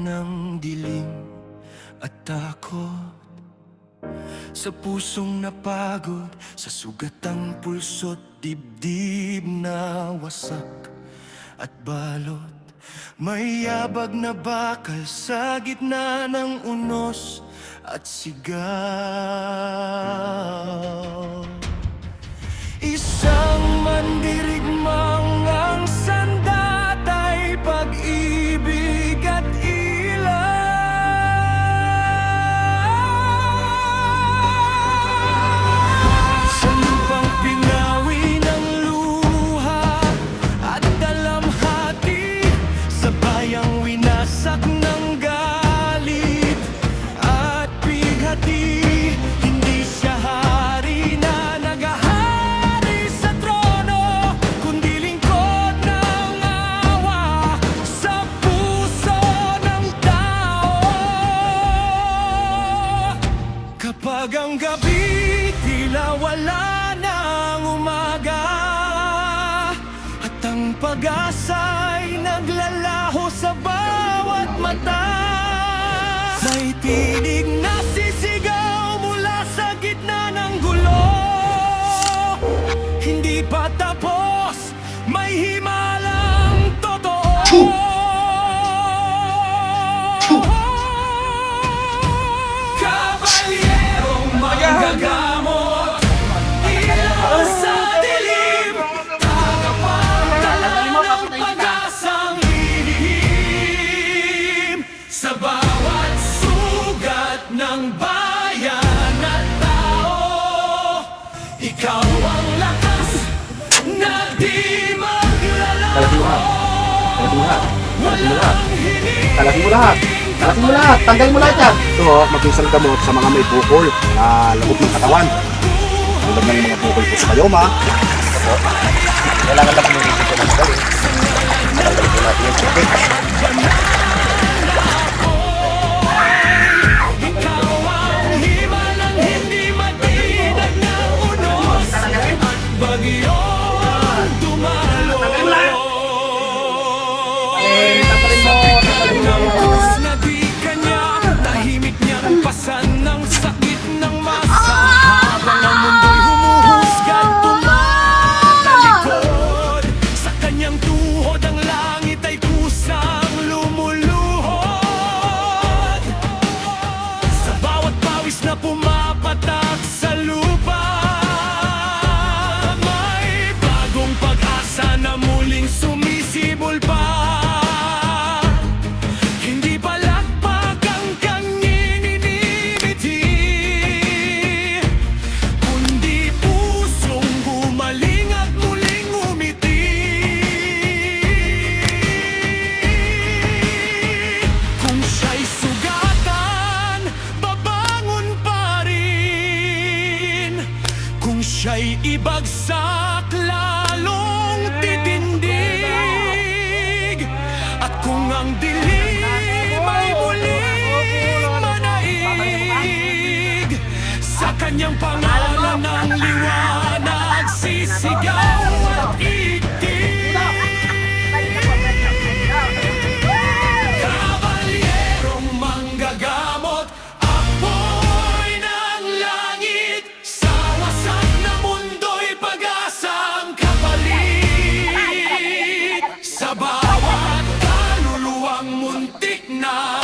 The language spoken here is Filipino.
ng dilim at takot, sa pusong napagod, sa sugatang pulso't dibdib na wasak at balot. May yabag na bakal sa gitna ng unos at sigaw. Isang mandirigmang ang sandatay, pag-ibig at ilaw. Sa lupang pinawi ng luha at dalamhati, sa bayang winasak ng galit at bighati. Hindi siya hari na nagahari sa trono, kundi lingkod ng awa sa puso ng tao. Kapag ang gabi tila wala ng umaga, at ang pag-asa'y naglalaho sa bawat mata, may tinig na sisigaw mula sa gitna ng gulo. Hindi pa tapos, may himalang totoo. Kabalyerong manggagamot, ilaw sa dilim, tagapagdala ng pag-asang lihim. Sa bawat sugat ng bayan at tao, ikaw ang lakas na di maglalaho. Kalasin mo lahat. Kalasin mo lahat. Tanggalin mo lahat yan. Ito, mag-isang gamot sa mga may bukol na lubog ng katawan. Tulad ng mga bukol po sa mayoma. Ito. Kailangan lang pumilisip ko ng magaling. Tanggalin po natin yung tubig. Ikaw ang himalang hindi matinag na unos at bagyo ang dumalo. Sa na di kanya, tahimik niyang pasan ng sakit ng masa, habang ang mundo'y humuhusgan, tumatalikod. Sa kanyang tuhod ang langit ay kusang lumuluhod. Sa bawat pawis na pumapatak sa lupa, may bagong pag-asa na muling sumisibol pa. Hindi palakpak ang kanyang inibiti, kundi pusong gumaling at muling umiti. Kung siya'y sugatan, babangon pa rin. Kung siya'y ibagsak, lalong titindig. At kung ang dilim ay muling manaig, sa kanyang pangalan ng liwanag sisigaw at itig. Kabalyerong manggagamot, apoy ng langit, sa wasak na mundo'y pag-asang kapalit. Sa bawat kaluluwang muntik na